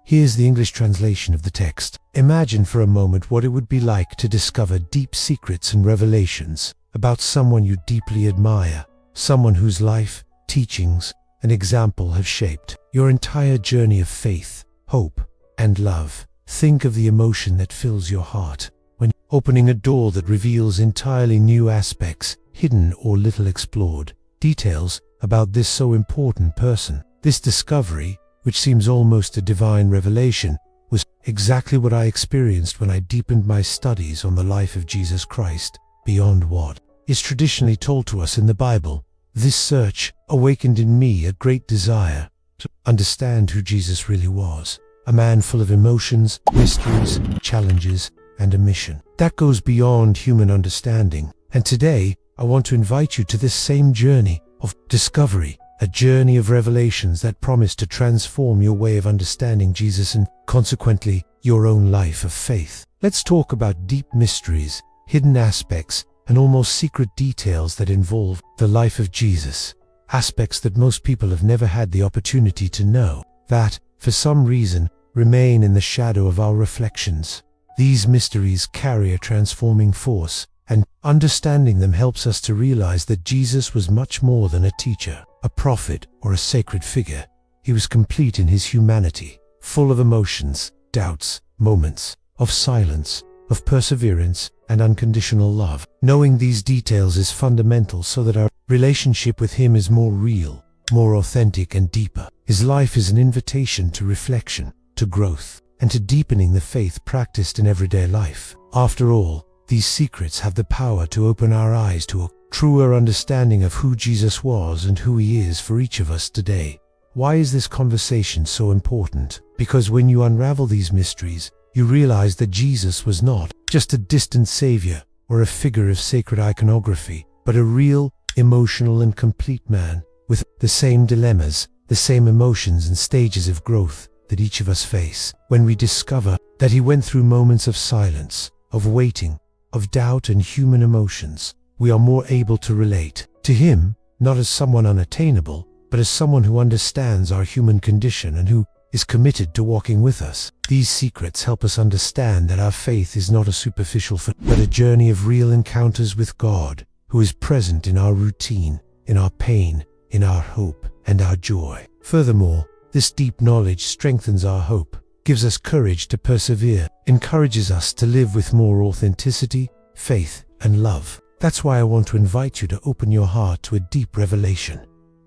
Here's the English translation of the text. Imagine for a moment what it would be like to discover deep secrets and revelations about someone you deeply admire, someone whose life, teachings, and example have shaped your entire journey of faith, hope, and love. Think of the emotion that fills your heart when opening a door that reveals entirely new aspects, hidden or little explored, details about this so important person. This discovery, which seems almost a divine revelation, was exactly what I experienced when I deepened my studies on the life of Jesus Christ, beyond what is traditionally told to us in the Bible. This search awakened in me a great desire to understand who Jesus really was, a man full of emotions, mysteries, challenges, and a mission that goes beyond human understanding. And today, I want to invite you to this same journey of discovery, a journey of revelations that promise to transform your way of understanding Jesus and, consequently, your own life of faith. Let's talk about deep mysteries, hidden aspects, and almost secret details that involve the life of Jesus. Aspects that most people have never had the opportunity to know, that, for some reason, remain in the shadow of our reflections. These mysteries carry a transforming force, and understanding them helps us to realize that Jesus was much more than a teacher, a prophet, or a sacred figure. He was complete in his humanity, full of emotions, doubts, moments of silence, of perseverance, and unconditional love. Knowing these details is fundamental so that our relationship with him is more real, more authentic, and deeper. His life is an invitation to reflection, to growth, and to deepening the faith practiced in everyday life. After all, these secrets have the power to open our eyes to a truer understanding of who Jesus was and who he is for each of us today. Why is this conversation so important? Because when you unravel these mysteries, you realize that Jesus was not just a distant savior or a figure of sacred iconography, but a real, emotional, and complete man with the same dilemmas, the same emotions and stages of growth that each of us face. When we discover that he went through moments of silence, of waiting, of doubt and human emotions, we are more able to relate to him, not as someone unattainable, but as someone who understands our human condition and who is committed to walking with us. These secrets help us understand that our faith is not a superficial but a journey of real encounters with God, who is present in our routine, in our pain, in our hope, and our joy. Furthermore, this deep knowledge strengthens our hope, gives us courage to persevere, encourages us to live with more authenticity, faith, and love. That's why I want to invite you to open your heart to a deep revelation.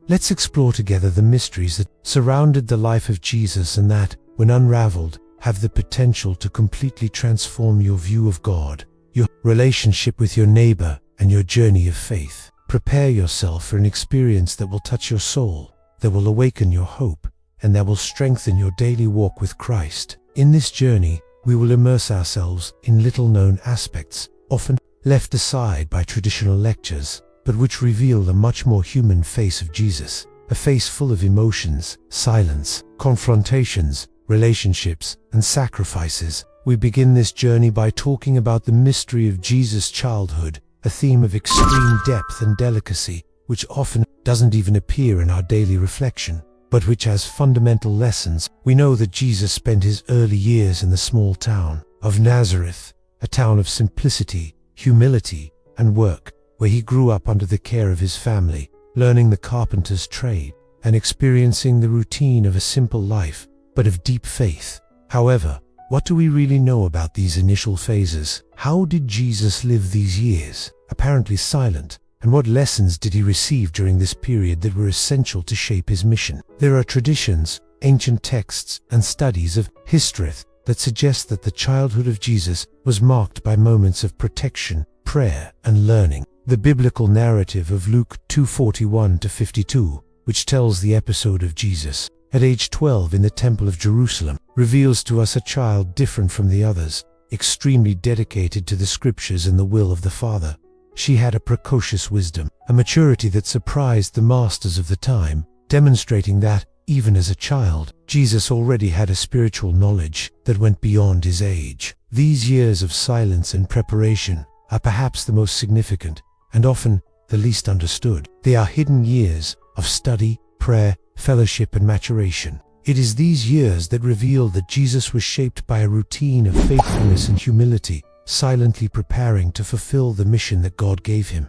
Let's explore together the mysteries that surrounded the life of Jesus and that, when unraveled, have the potential to completely transform your view of God, your relationship with your neighbor, and your journey of faith. Prepare yourself for an experience that will touch your soul, that will awaken your hope, and that will strengthen your daily walk with Christ. In this journey, we will immerse ourselves in little-known aspects, often left aside by traditional lectures, but which reveal the much more human face of Jesus, a face full of emotions, silence, confrontations, relationships, and sacrifices. We begin this journey by talking about the mystery of Jesus' childhood, a theme of extreme depth and delicacy, which often doesn't even appear in our daily reflection, but which has fundamental lessons. We know that Jesus spent his early years in the small town of Nazareth, a town of simplicity, humility, and work, where he grew up under the care of his family, learning the carpenter's trade, and experiencing the routine of a simple life, but of deep faith. However, what do we really know about these initial phases? How did Jesus live these years, apparently silent, and what lessons did he receive during this period that were essential to shape his mission? There are traditions, ancient texts, and studies of history that suggest that the childhood of Jesus was marked by moments of protection, prayer, and learning. The biblical narrative of Luke 2:41-52, which tells the episode of Jesus at age 12 in the Temple of Jerusalem, reveals to us a child different from the others, extremely dedicated to the scriptures and the will of the Father. She had a precocious wisdom, a maturity that surprised the masters of the time, demonstrating that, even as a child, Jesus already had a spiritual knowledge that went beyond his age. These years of silence and preparation are perhaps the most significant, and often the least understood. They are hidden years of study, prayer, fellowship, and maturation. It is these years that reveal that Jesus was shaped by a routine of faithfulness and humility, silently preparing to fulfill the mission that God gave him.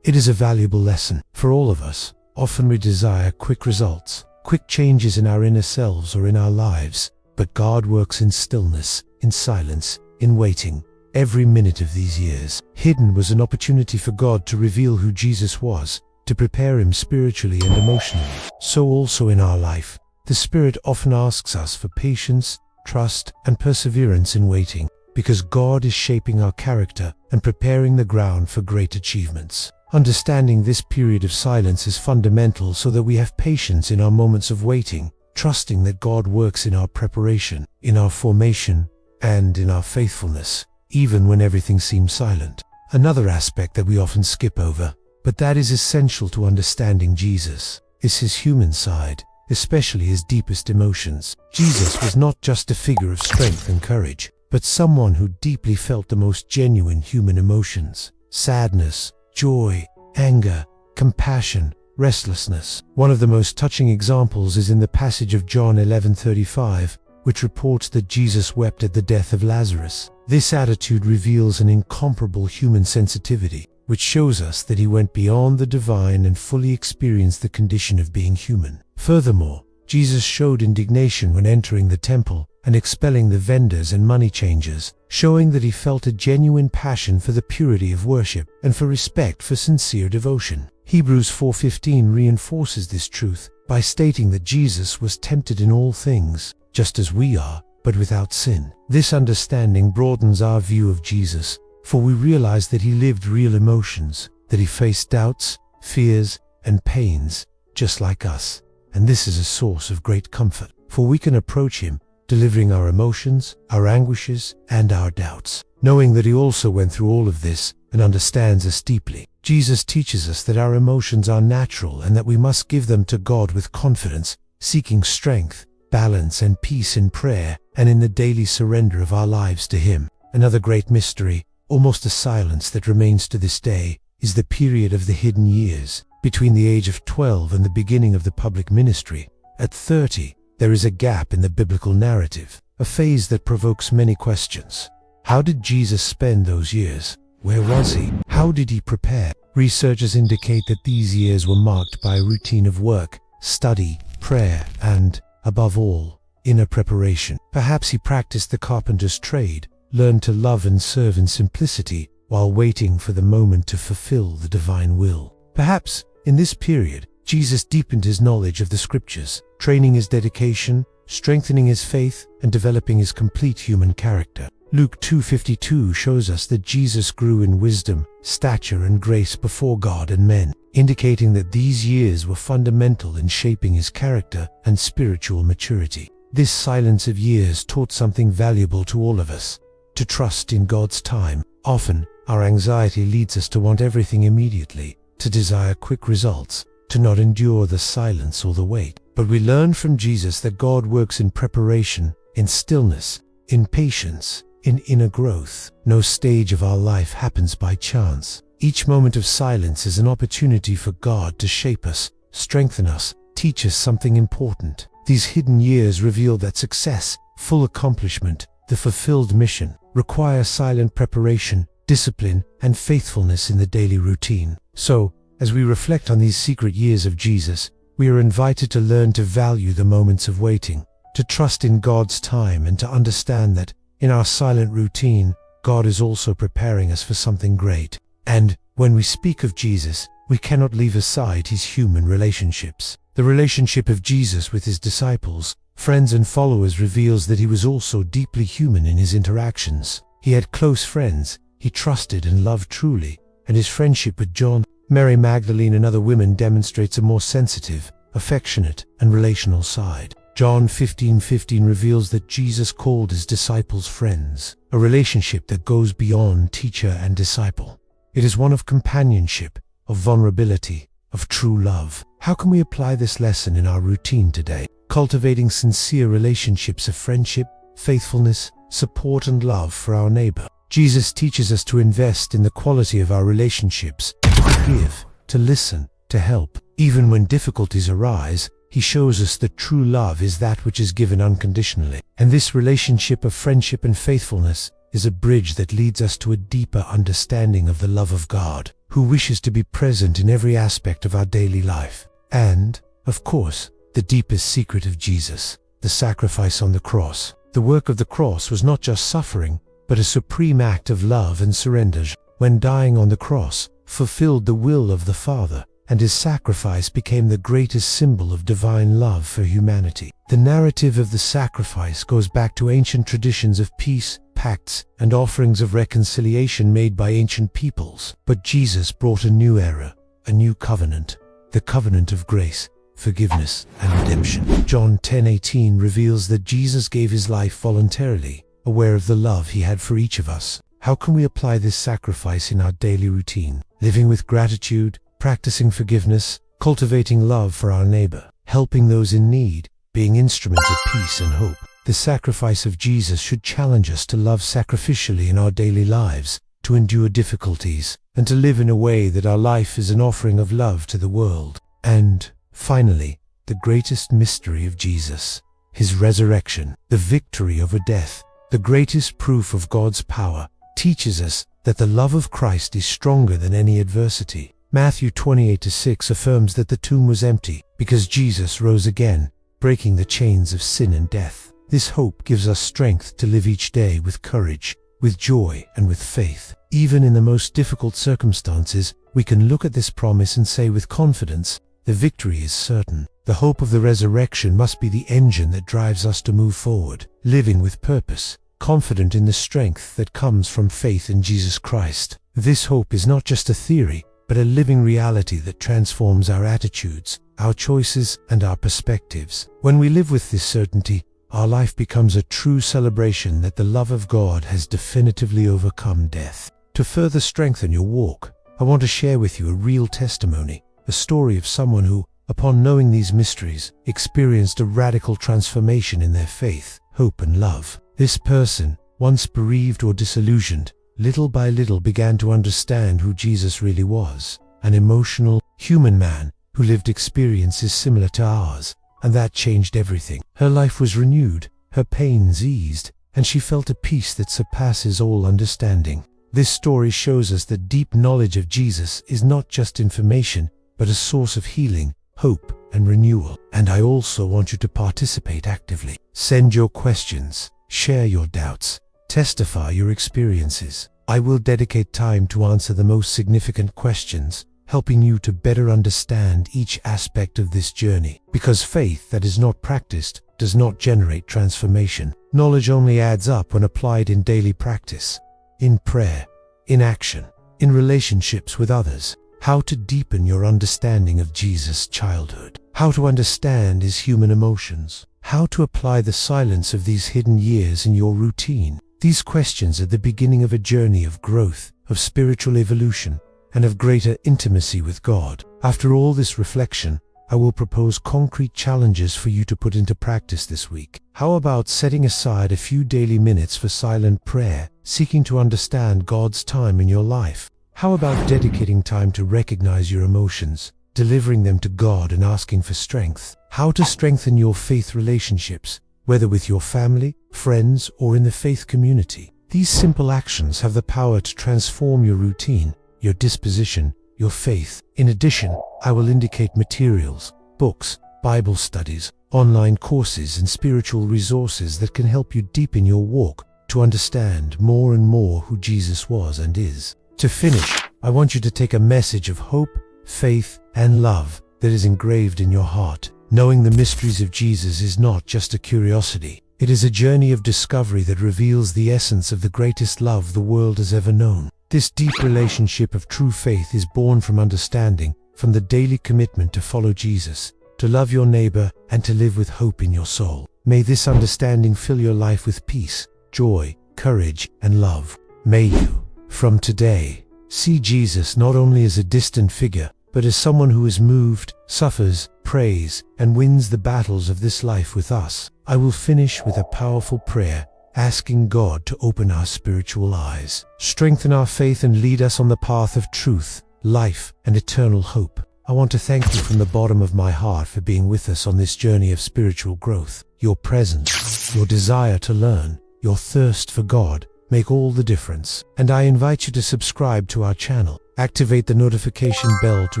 It is a valuable lesson for all of us. Often we desire quick results, quick changes in our inner selves or in our lives, but God works in stillness, in silence, in waiting. Every minute of these years hidden was an opportunity for God to reveal who Jesus was, to prepare him spiritually and emotionally. So also in our life, the Spirit often asks us for patience, trust, and perseverance in waiting, because God is shaping our character and preparing the ground for great achievements. Understanding this period of silence is fundamental so that we have patience in our moments of waiting, trusting that God works in our preparation, in our formation, and in our faithfulness, even when everything seems silent. Another aspect that we often skip over, but that is essential to understanding Jesus, is his human side, especially his deepest emotions. Jesus was not just a figure of strength and courage, but someone who deeply felt the most genuine human emotions: sadness, joy, anger, compassion, restlessness. One of the most touching examples is in the passage of John 11:35, which reports that Jesus wept at the death of Lazarus. This attitude reveals an incomparable human sensitivity, which shows us that he went beyond the divine and fully experienced the condition of being human. Furthermore, Jesus showed indignation when entering the temple and expelling the vendors and money changers, showing that he felt a genuine passion for the purity of worship and for respect for sincere devotion. Hebrews 4:15 reinforces this truth by stating that Jesus was tempted in all things, just as we are, but without sin. This understanding broadens our view of Jesus, for we realize that he lived real emotions, that he faced doubts, fears, and pains, just like us. And this is a source of great comfort, for we can approach him, delivering our emotions, our anguishes, and our doubts, knowing that he also went through all of this and understands us deeply. Jesus teaches us that our emotions are natural and that we must give them to God with confidence, seeking strength, balance, and peace in prayer and in the daily surrender of our lives to him. Another great mystery, almost a silence that remains to this day, is the period of the hidden years, between the age of 12 and the beginning of the public ministry. At 30, there is a gap in the biblical narrative, a phase that provokes many questions. How did Jesus spend those years? Where was he? How did he prepare? Researchers indicate that these years were marked by a routine of work, study, prayer, and, above all, inner preparation. Perhaps he practiced the carpenter's trade, learned to love and serve in simplicity, while waiting for the moment to fulfill the divine will. Perhaps, in this period, Jesus deepened his knowledge of the scriptures, training his dedication, strengthening his faith, and developing his complete human character. Luke 2:52 shows us that Jesus grew in wisdom, stature, and grace before God and men, indicating that these years were fundamental in shaping his character and spiritual maturity. This silence of years taught something valuable to all of us: to trust in God's time. Often, our anxiety leads us to want everything immediately, to desire quick results, to not endure the silence or the wait. But we learn from Jesus that God works in preparation, in stillness, in patience, in inner growth. No stage of our life happens by chance. Each moment of silence is an opportunity for God to shape us, strengthen us, teach us something important. These hidden years reveal that success, full accomplishment, the fulfilled mission, require silent preparation, discipline, and faithfulness in the daily routine. So, as we reflect on these secret years of Jesus, we are invited to learn to value the moments of waiting, to trust in God's time, and to understand that, in our silent routine, God is also preparing us for something great. And, when we speak of Jesus, we cannot leave aside his human relationships. The relationship of Jesus with his disciples, friends, and followers reveals that he was also deeply human in his interactions. He had close friends he trusted and loved truly, and his friendship with John, Mary Magdalene, and other women demonstrates a more sensitive, affectionate, and relational side. John 15:15 reveals that Jesus called his disciples friends, a relationship that goes beyond teacher and disciple. It is one of companionship, of vulnerability, of true love. How can we apply this lesson in our routine today? Cultivating sincere relationships of friendship, faithfulness, support, and love for our neighbor. Jesus teaches us to invest in the quality of our relationships, to forgive, to listen, to help. Even when difficulties arise, he He shows us that true love is that which is given unconditionally. And this relationship of friendship and faithfulness is a bridge that leads us to a deeper understanding of the love of God, who wishes to be present in every aspect of our daily life. And, of course, the deepest secret of Jesus, the sacrifice on the cross. The work of the cross was not just suffering, but a supreme act of love and surrender. When dying on the cross, fulfilled the will of the Father, and his sacrifice became the greatest symbol of divine love for humanity. The narrative of the sacrifice goes back to ancient traditions of peace, pacts, and offerings of reconciliation made by ancient peoples. But Jesus brought a new era, a new covenant, the covenant of grace, forgiveness, and redemption. John 10:18 reveals that Jesus gave his life voluntarily, aware of the love he had for each of us. How can we apply this sacrifice in our daily routine? Living with gratitude, practicing forgiveness, cultivating love for our neighbor, helping those in need, being instruments of peace and hope. The sacrifice of Jesus should challenge us to love sacrificially in our daily lives, to endure difficulties, and to live in a way that our life is an offering of love to the world. And, finally, the greatest mystery of Jesus, his resurrection, the victory over death, the greatest proof of God's power, teaches us that the love of Christ is stronger than any adversity. Matthew 28:6 affirms that the tomb was empty because Jesus rose again, breaking the chains of sin and death. This hope gives us strength to live each day with courage, with joy, and with faith. Even in the most difficult circumstances, we can look at this promise and say with confidence, the victory is certain. The hope of the resurrection must be the engine that drives us to move forward, living with purpose, confident in the strength that comes from faith in Jesus Christ. This hope is not just a theory, but a living reality that transforms our attitudes, our choices, and our perspectives. When we live with this certainty, our life becomes a true celebration that the love of God has definitively overcome death. To further strengthen your walk, I want to share with you a real testimony, a story of someone who, upon knowing these mysteries, experienced a radical transformation in their faith, hope, and love. This person, once bereaved or disillusioned, little by little began to understand who Jesus really was, an emotional, human man who lived experiences similar to ours, and that changed everything. Her life was renewed, her pains eased, and she felt a peace that surpasses all understanding. This story shows us that deep knowledge of Jesus is not just information, but a source of healing, hope, and renewal. And I also want you to participate actively. Send your questions, share your doubts, testify your experiences. I will dedicate time to answer the most significant questions, helping you to better understand each aspect of this journey. Because faith that is not practiced does not generate transformation. Knowledge only adds up when applied in daily practice, in prayer, in action, in relationships with others. How to deepen your understanding of Jesus' childhood. How to understand his human emotions. How to apply the silence of these hidden years in your routine. These questions are the beginning of a journey of growth, of spiritual evolution, and of greater intimacy with God. After all this reflection, I will propose concrete challenges for you to put into practice this week. How about setting aside a few daily minutes for silent prayer, seeking to understand God's time in your life? How about dedicating time to recognize your emotions, delivering them to God and asking for strength? How to strengthen your faith relationships, whether with your family, friends, or in the faith community. These simple actions have the power to transform your routine, your disposition, your faith. In addition, I will indicate materials, books, Bible studies, online courses, and spiritual resources that can help you deepen your walk to understand more and more who Jesus was and is. To finish, I want you to take a message of hope, faith, and love that is engraved in your heart. Knowing the mysteries of Jesus is not just a curiosity. It is a journey of discovery that reveals the essence of the greatest love the world has ever known. This deep relationship of true faith is born from understanding, from the daily commitment to follow Jesus, to love your neighbor, and to live with hope in your soul. May this understanding fill your life with peace, joy, courage, and love. May you, from today, see Jesus not only as a distant figure, but as someone who is moved, suffers, prays, and wins the battles of this life with us. I will finish with a powerful prayer, asking God to open our spiritual eyes, strengthen our faith, and lead us on the path of truth, life, and eternal hope. I want to thank you from the bottom of my heart for being with us on this journey of spiritual growth. Your presence, your desire to learn, your thirst for God make all the difference. And I invite you to subscribe to our channel. Activate the notification bell to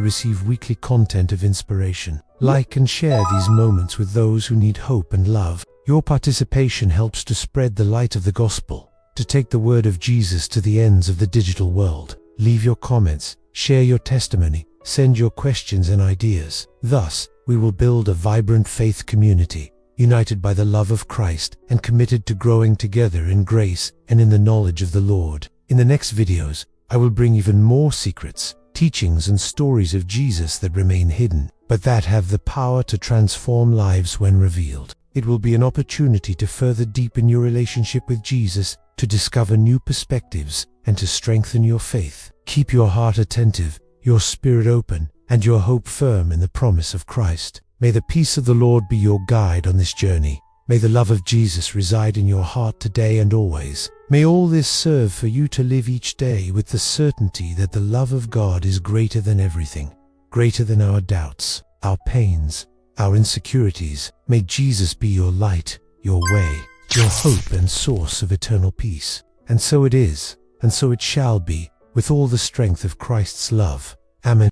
receive weekly content of inspiration. Like and share these moments with those who need hope and love. Your participation helps to spread the light of the gospel, to take the word of Jesus to the ends of the digital world. Leave your comments, share your testimony, send your questions and ideas. Thus, we will build a vibrant faith community, united by the love of Christ and committed to growing together in grace and in the knowledge of the Lord. In the next videos, I will bring even more secrets, teachings and stories of Jesus that remain hidden, but that have the power to transform lives when revealed. It will be an opportunity to further deepen your relationship with Jesus, to discover new perspectives, and to strengthen your faith. Keep your heart attentive, your spirit open, and your hope firm in the promise of Christ. May the peace of the Lord be your guide on this journey. May the love of Jesus reside in your heart today and always. May all this serve for you to live each day with the certainty that the love of God is greater than everything, greater than our doubts, our pains, our insecurities. May Jesus be your light, your way, your hope and source of eternal peace. And so it is, and so it shall be, with all the strength of Christ's love. Amen.